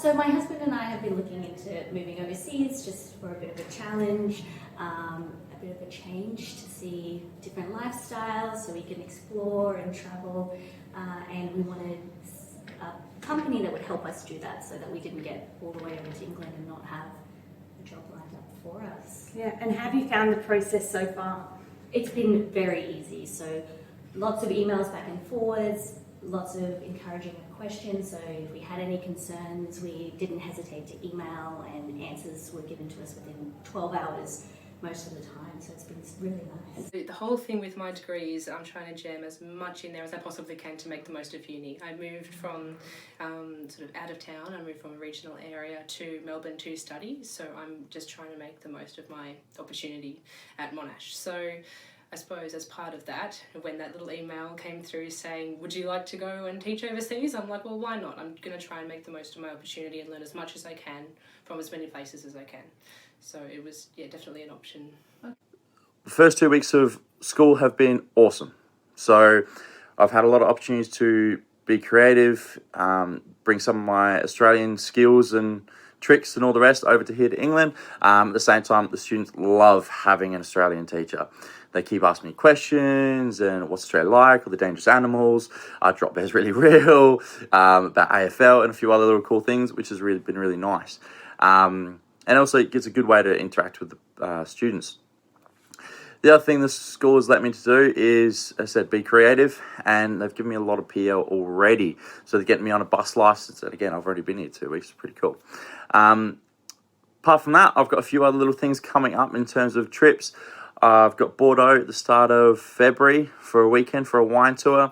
So my husband and I have been looking into moving overseas just for a bit of a challenge, a bit of a change to see different lifestyles so we can explore and travel, and we wanted a company that would help us do that so that we didn't get all the way over to England and not have a job lined up for us. Yeah, and have you found the process so far? It's been very easy, so lots of emails back and forwards, lots of encouraging questions, so if we had any concerns we didn't hesitate to email, and answers were given to us within 12 hours most of the time, so it's been really nice. The whole thing with my degree is I'm trying to jam as much in there as I possibly can to make the most of uni. I moved from sort of out of town, I moved from a regional area to Melbourne to study, so I'm just trying to make the most of my opportunity at Monash. So I suppose as part of that, when that little email came through saying, would you like to go and teach overseas? I'm like, well, why not? I'm going to try and make the most of my opportunity and learn as much as I can from as many places as I can. So it was, yeah, definitely an option. The first 2 weeks of school have been awesome. So I've had a lot of opportunities to be creative, bring some of my Australian skills and tricks and all the rest over to here to England. At the same time, the students love having an Australian teacher. They keep asking me questions and what's Australia like, or the dangerous animals, drop bear's really real, about AFL and a few other little cool things, which has really been really nice. And also it gives a good way to interact with the students. The other thing the school has let me to do is, as I said, be creative, and they've given me a lot of PL already. So they're getting me on a bus license, and again, I've already been here 2 weeks, it's pretty cool. Apart from that, I've got a few other little things coming up in terms of trips. I've got Bordeaux at the start of February for a weekend for a wine tour.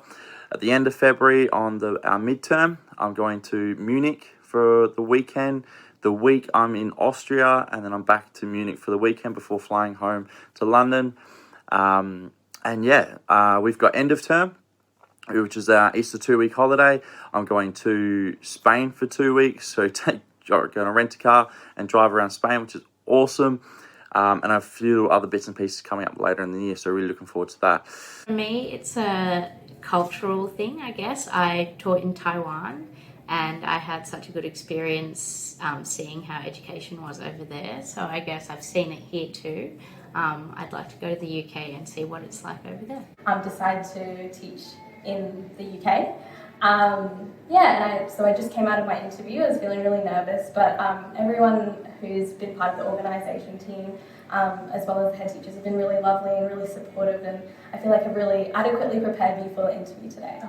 At the end of February on our midterm, I'm going to Munich for the weekend. The week I'm in Austria, and then I'm back to Munich for the weekend before flying home to London. And yeah, we've got end of term, which is our Easter 2-week holiday. I'm going to Spain for 2 weeks, so going to rent a car and drive around Spain, which is awesome. And a few other bits and pieces coming up later in the year, so really looking forward to that. For me, it's a cultural thing, I guess. I taught in Taiwan, and I had such a good experience seeing how education was over there. So I guess I've seen it here too. I'd like to go to the UK and see what it's like over there. I've decided to teach in the UK. So I just came out of my interview. I was feeling really nervous, but everyone who's been part of the organisation team, as well as the head teachers, have been really lovely and really supportive, and I feel like I've really adequately prepared me for the interview today.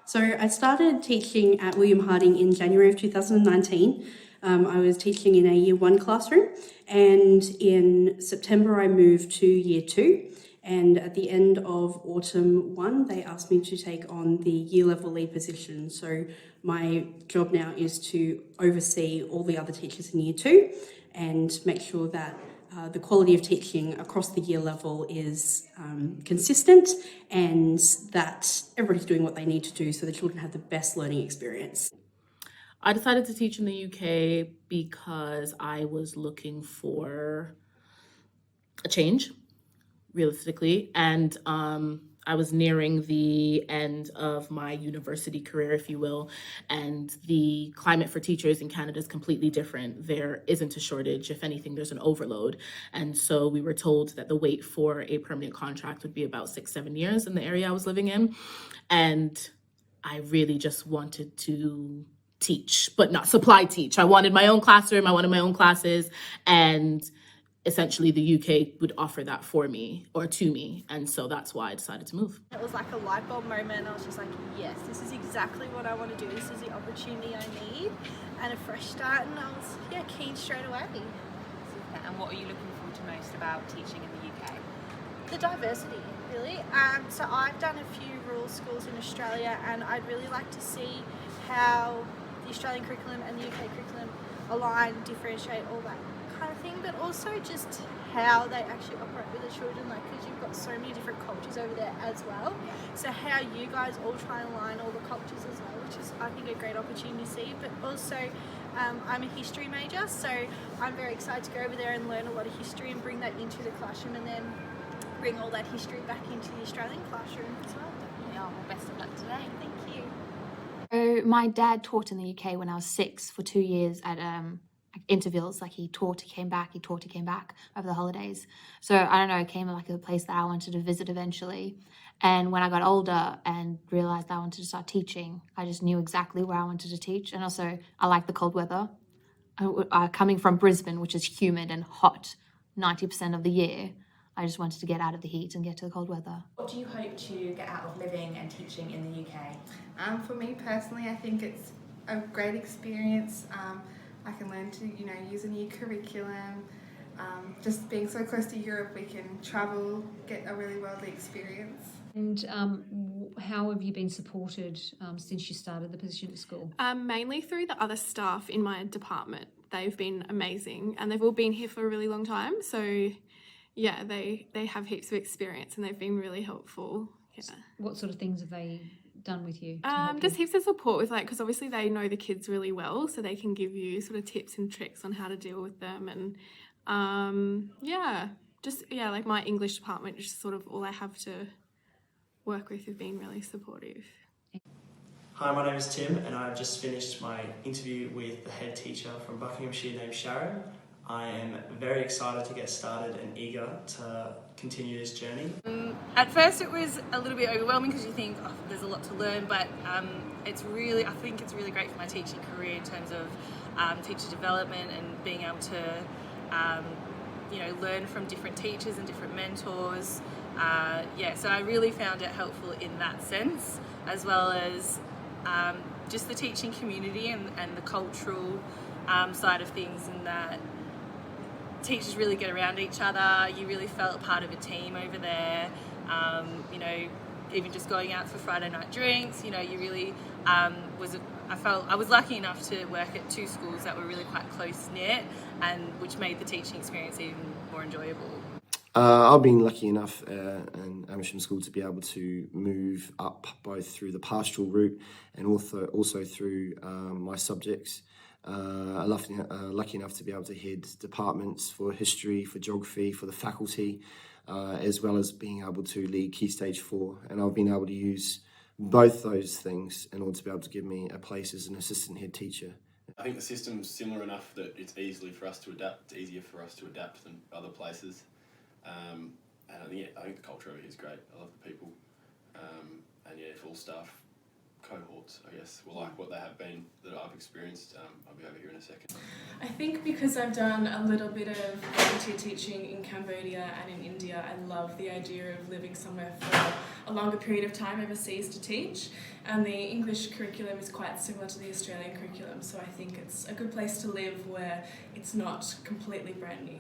So I started teaching at William Harding in January of 2019. I was teaching in a Year 1 classroom, and in September I moved to Year 2. And at the end of autumn 1, they asked me to take on the year level lead position. So my job now is to oversee all the other teachers in Year 2 and make sure that the quality of teaching across the year level is consistent, and that everybody's doing what they need to do so the children have the best learning experience. I decided to teach in the UK because I was looking for a change, realistically, and I was nearing the end of my university career, if you will, and the climate for teachers in Canada is completely different. There isn't a shortage. If anything, there's an overload. And so we were told that the wait for a permanent contract would be about 6-7 years in the area I was living in. And I really just wanted to teach, but not supply teach. I wanted my own classroom. I wanted my own classes, and essentially the UK would offer that for me or to me, and so that's why I decided to move. It was like a light bulb moment. I was just like, yes, this is exactly what I want to do. This is the opportunity I need, and a fresh start, and I was keen straight away. And what are you looking forward to most about teaching in the UK? The diversity, really. So I've done a few rural schools in Australia, and I'd really like to see how the Australian curriculum and the UK curriculum align, differentiate, all that kind of thing, but also just how they actually operate with the children, like, because you've got so many different cultures over there as well. So how you guys all try and align all the cultures as well, which is, I think, a great opportunity to see. But also, I'm a history major, so I'm very excited to go over there and learn a lot of history and bring that into the classroom, and then bring all that history back into the Australian classroom as well. Yeah, well, best of luck today. Thank you. So So my dad taught in the UK when I was 6 for 2 years at intervals. Like he taught, he came back, he taught, he came back over the holidays. So I don't know, it came like a place that I wanted to visit eventually. And when I got older and realized I wanted to start teaching, I just knew exactly where I wanted to teach. And also, I like the cold weather. Coming from Brisbane, which is humid and hot 90% of the year, I just wanted to get out of the heat and get to the cold weather. What do you hope to get out of living and teaching in the UK? For me personally, I think it's a great experience. I can learn to, use a new curriculum. Just being so close to Europe, we can travel, get a really worldly experience. And how have you been supported since you started the position at school? Mainly through the other staff in my department. They've been amazing and they've all been here for a really long time. So yeah, they have heaps of experience and they've been really helpful. Yeah. What sort of things have they done with you? Just heaps of support with because obviously they know the kids really well, so they can give you sort of tips and tricks on how to deal with them. And like my English department, just sort of all I have to work with have been really supportive. Hi, my name is Tim and I've just finished my interview with the head teacher from Buckinghamshire named Sharon. I am very excited to get started and eager to continue this journey. At first it was a little bit overwhelming because you think there's a lot to learn, but I think it's really great for my teaching career in terms of teacher development and being able to learn from different teachers and different mentors. So I really found it helpful in that sense, as well as just the teaching community and the cultural side of things, in that teachers really get around each other. You really felt part of a team over there. Even just going out for Friday night drinks, you really I was lucky enough to work at 2 schools that were really quite close knit, and which made the teaching experience even more enjoyable. I've been lucky enough in Amersham School to be able to move up both through the pastoral route and also through my subjects. I'm lucky enough to be able to head departments for history, for geography, for the faculty, as well as being able to lead Key Stage 4. And I've been able to use both those things in order to be able to give me a place as an assistant head teacher. I think the system's similar enough that it's easier for us to adapt than other places. And I think the culture over here is great. I love the people. If all staff cohorts, I guess, will like what they have been that I've experienced, I'll be over here in a second. I think because I've done a little bit of volunteer teaching in Cambodia and in India, I love the idea of living somewhere for a longer period of time overseas to teach. And the English curriculum is quite similar to the Australian curriculum, so I think it's a good place to live where it's not completely brand new.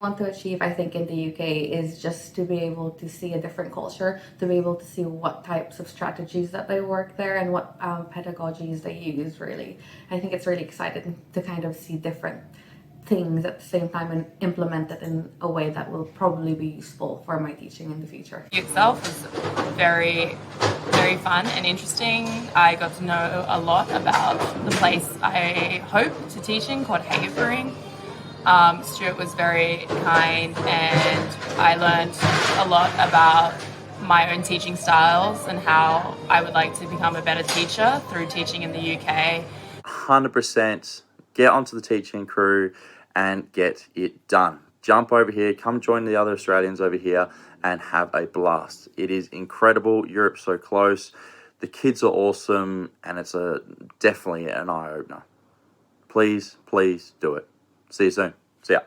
Want to achieve, I think, in the UK is just to be able to see a different culture, to be able to see what types of strategies that they work there and what pedagogies they use, really. I think it's really exciting to kind of see different things at the same time and implement it in a way that will probably be useful for my teaching in the future. Itself was very, very fun and interesting. I got to know a lot about the place I hope to teach in, called Havebury. Stuart was very kind and I learned a lot about my own teaching styles and how I would like to become a better teacher through teaching in the UK. 100% get onto the teaching crew and get it done. Jump over here, come join the other Australians over here and have a blast. It is incredible. Europe's so close. The kids are awesome and it's definitely an eye-opener. Please do it. See you soon. See ya.